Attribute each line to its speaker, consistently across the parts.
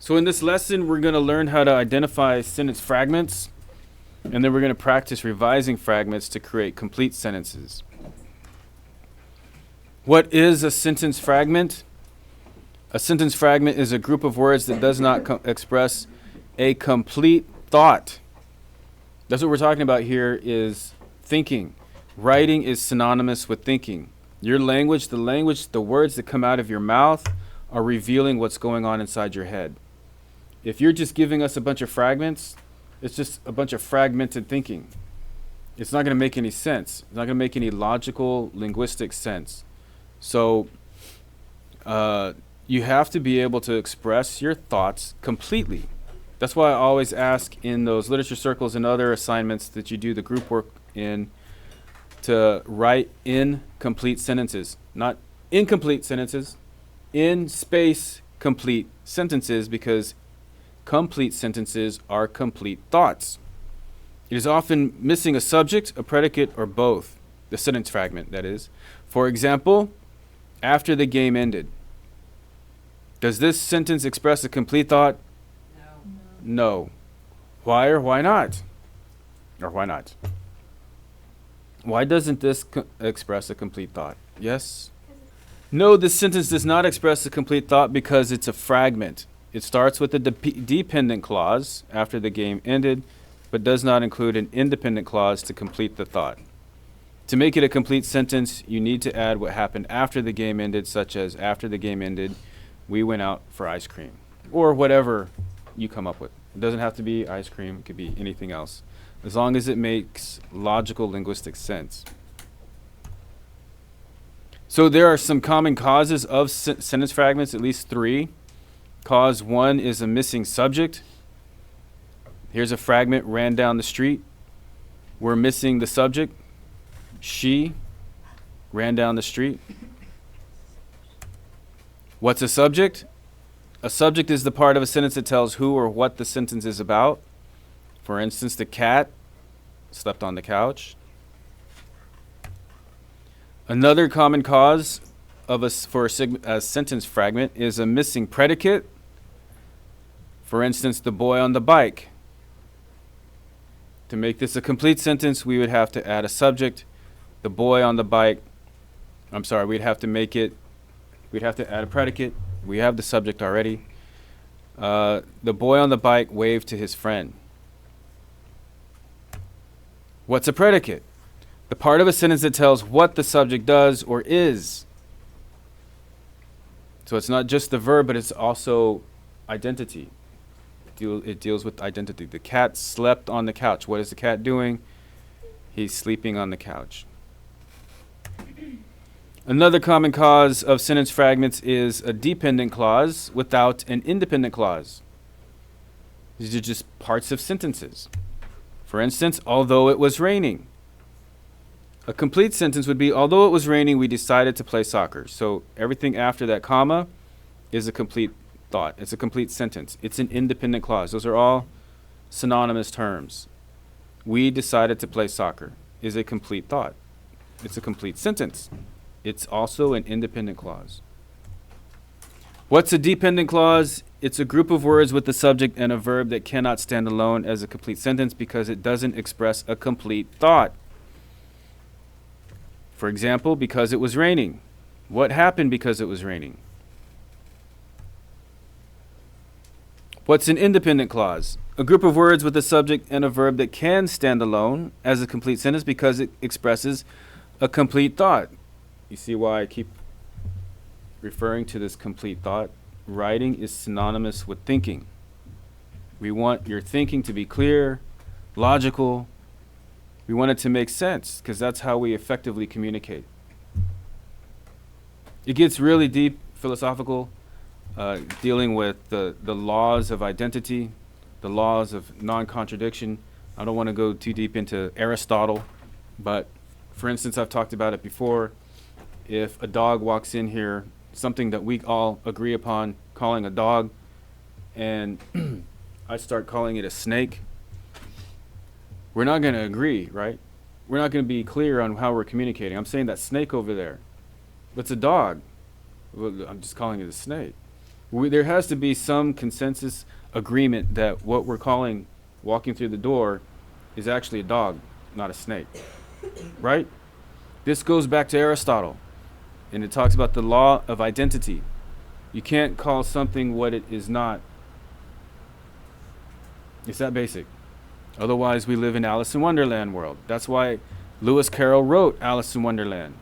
Speaker 1: So in this lesson, we're going to learn how to identify sentence fragments, and then we're going to practice revising fragments to create complete sentences. What is a sentence fragment? A sentence fragment is a group of words that does not express a complete thought. That's what we're talking about here is thinking. Writing is synonymous with thinking. Your language, the words that come out of your mouth are revealing what's going on inside your head. If you're just giving us a bunch of fragments, it's just a bunch of fragmented thinking. It's not going to make any sense. It's not going to make any logical, linguistic sense. So you have to be able to express your thoughts completely. That's why I always ask in those literature circles and other assignments that you do the group work in to write in complete sentences, not incomplete sentences, in space complete sentences, because complete sentences are complete thoughts. It is often missing a subject, a predicate, or both. The sentence fragment, that is. For example, after the game ended. Does this sentence express a complete thought? No. Why or why not? Or why not? Why doesn't this express a complete thought? Yes? No, this sentence does not express a complete thought because it's a fragment. It starts with a dependent clause after the game ended, but does not include an independent clause to complete the thought. To make it a complete sentence, you need to add what happened after the game ended, such as after the game ended, we went out for ice cream, or whatever you come up with. It doesn't have to be ice cream, it could be anything else, as long as it makes logical linguistic sense. So there are some common causes of sentence fragments, at least 3. Cause 1 is a missing subject. Here's a fragment, ran down the street. We're missing the subject. She ran down the street. What's a subject? A subject is the part of a sentence that tells who or what the sentence is about. For instance, the cat slept on the couch. Another common cause of a sentence fragment is a missing predicate. For instance, the boy on the bike. To make this a complete sentence, we would have to add a subject. The boy on the bike. We'd have to add a predicate. We have the subject already. The boy on the bike waved to his friend. What's a predicate? The part of a sentence that tells what the subject does or is. So it's not just the verb, but it's also identity. It deals with identity. The cat slept on the couch. What is the cat doing? He's sleeping on the couch. Another common cause of sentence fragments is a dependent clause without an independent clause. These are just parts of sentences. For instance, although it was raining. A complete sentence would be, although it was raining, we decided to play soccer. So everything after that comma is a complete thought. It's a complete sentence. It's an independent clause. Those are all synonymous terms. We decided to play soccer is a complete thought. It's a complete sentence. It's also an independent clause. What's a dependent clause? It's a group of words with a subject and a verb that cannot stand alone as a complete sentence because it doesn't express a complete thought. For example, because it was raining. What happened because it was raining? What's an independent clause? A group of words with a subject and a verb that can stand alone as a complete sentence because it expresses a complete thought. You see why I keep referring to this complete thought? Writing is synonymous with thinking. We want your thinking to be clear, logical. We want it to make sense because that's how we effectively communicate. It gets really deep, philosophical, dealing with the laws of identity, the laws of non-contradiction. I don't want to go too deep into Aristotle, but for instance, I've talked about it before. If a dog walks in here, something that we all agree upon calling a dog, and I start calling it a snake, we're not going to agree, right? We're not going to be clear on how we're communicating. I'm saying that snake over there. That's a dog. Well, I'm just calling it a snake. There has to be some consensus agreement that what we're calling walking through the door is actually a dog, not a snake. Right? This goes back to Aristotle, and it talks about the law of identity. You can't call something what it is not. It's that basic. Otherwise, we live in Alice in Wonderland world. That's why Lewis Carroll wrote Alice in Wonderland,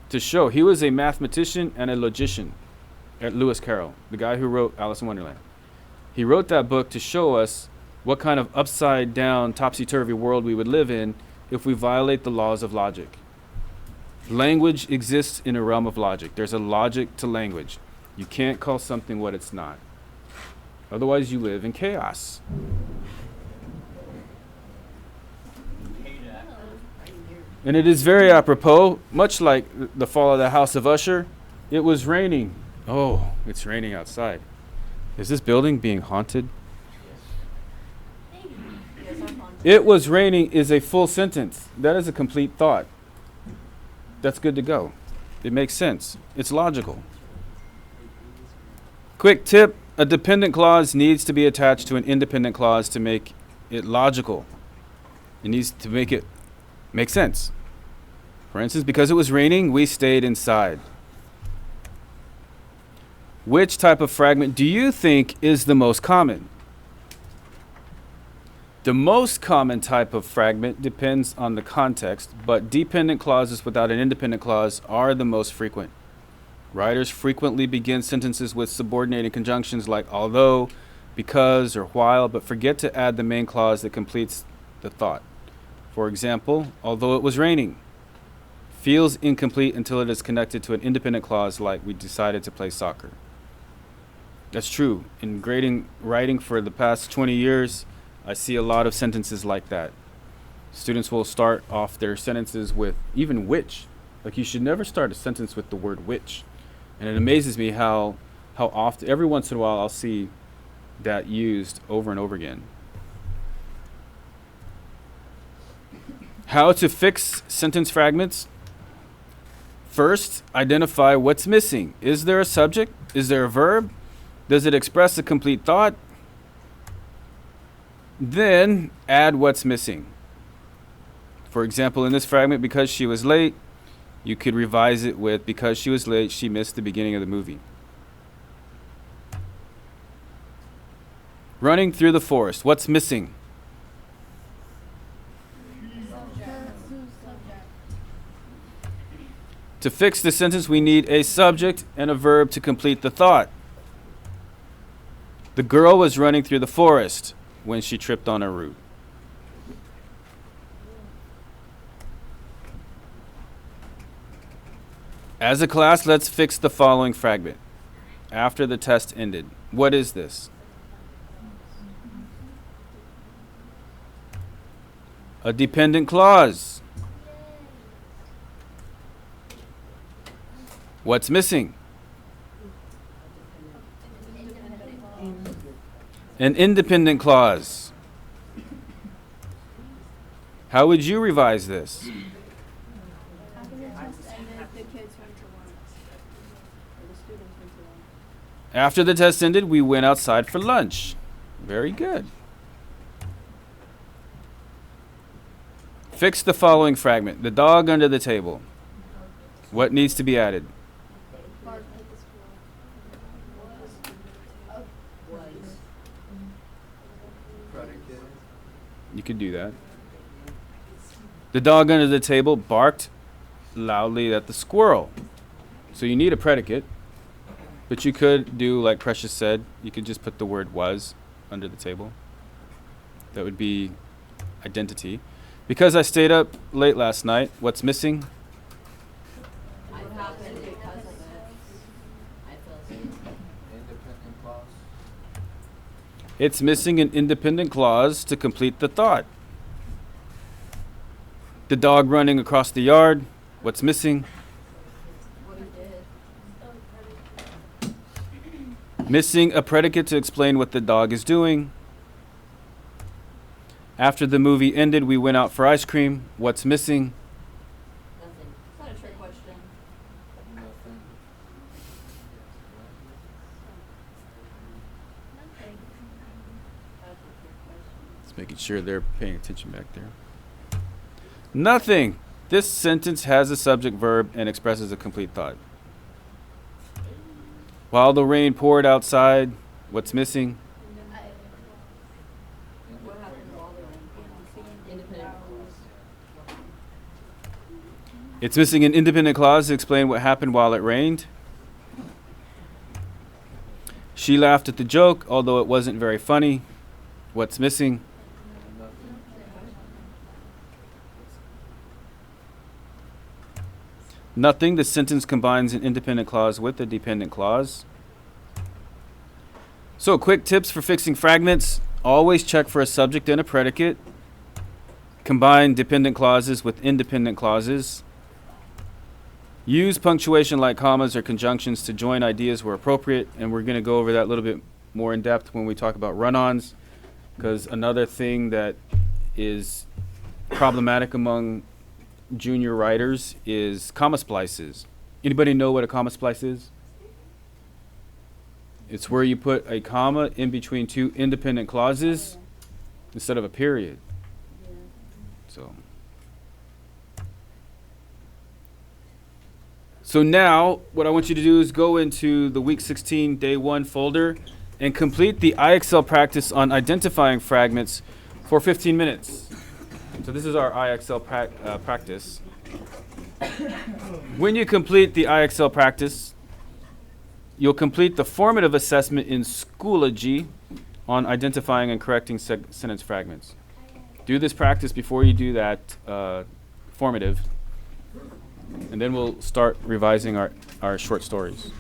Speaker 1: to show he was a mathematician and a logician. Lewis Carroll, the guy who wrote Alice in Wonderland. He wrote that book to show us what kind of upside down, topsy-turvy world we would live in if we violate the laws of logic. Language exists in a realm of logic. There's a logic to language. You can't call something what it's not. Otherwise, you live in chaos. And it is very apropos, much like the fall of the House of Usher. It was raining. Oh, it's raining outside. Is this building being haunted? It was raining is a full sentence. That is a complete thought. That's good to go. It makes sense. It's logical. Quick tip, a dependent clause needs to be attached to an independent clause to make it logical. It needs to make it make sense. For instance, because it was raining, we stayed inside. Which type of fragment do you think is the most common? The most common type of fragment depends on the context, but dependent clauses without an independent clause are the most frequent. Writers frequently begin sentences with subordinating conjunctions like although, because, or while, but forget to add the main clause that completes the thought. For example, although it was raining, feels incomplete until it is connected to an independent clause like we decided to play soccer. That's true. In writing for the past 20 years, I see a lot of sentences like that. Students will start off their sentences with even which. Like you should never start a sentence with the word which. And it amazes me how often, every once in a while, I'll see that used over and over again. How to fix sentence fragments? First, identify what's missing. Is there a subject? Is there a verb? Does it express a complete thought? Then add what's missing. For example, in this fragment, because she was late, you could revise it with because she was late, she missed the beginning of the movie. Running through the forest. What's missing? To fix the sentence, we need a subject and a verb to complete the thought. The girl was running through the forest when she tripped on a root. As a class, let's fix the following fragment. After the test ended. What is this? A dependent clause. What's missing? An independent clause. How would you revise this? After the test ended, we went outside for lunch. Very good. Fix the following fragment. The dog under the table. What needs to be added? You could do that. The dog under the table barked loudly at the squirrel. So you need a predicate. But you could do like Precious said. You could just put the word was under the table. That would be identity. Because I stayed up late last night, what's missing?
Speaker 2: What happened because of it? I feel
Speaker 3: Independent clause.
Speaker 1: It's missing an independent clause to complete the thought. The dog running across the yard, what's missing?
Speaker 2: what he did.
Speaker 1: Missing a predicate to explain what the dog is doing. After the movie ended, we went out for ice cream. What's missing?
Speaker 2: Nothing. It's not a trick question.
Speaker 3: Nothing.
Speaker 1: Just making sure they're paying attention back there. Nothing. This sentence has a subject verb and expresses a complete thought. While the rain poured outside, what's missing?
Speaker 2: What happened while they were in independent clause?
Speaker 1: It's missing an independent clause to explain what happened while it rained. She laughed at the joke, although it wasn't very funny. What's missing?
Speaker 3: Nothing.
Speaker 1: Nothing. The sentence combines an independent clause with a dependent clause. So, quick tips for fixing fragments. Always check for a subject and a predicate. Combine dependent clauses with independent clauses. Use punctuation like commas or conjunctions to join ideas where appropriate. And we're going to go over that a little bit more in depth when we talk about run-ons. Because another thing that is problematic among junior writers is comma splices. Anybody know what a comma splice is? It's where you put a comma in between two independent clauses instead of a period. So now what I want you to do is go into the week 16 day 1 folder and complete the IXL practice on identifying fragments for 15 minutes. So this is our IXL practice. When you complete the IXL practice, you'll complete the formative assessment in Schoology on identifying and correcting sentence fragments. Do this practice before you do that formative, and then we'll start revising our short stories.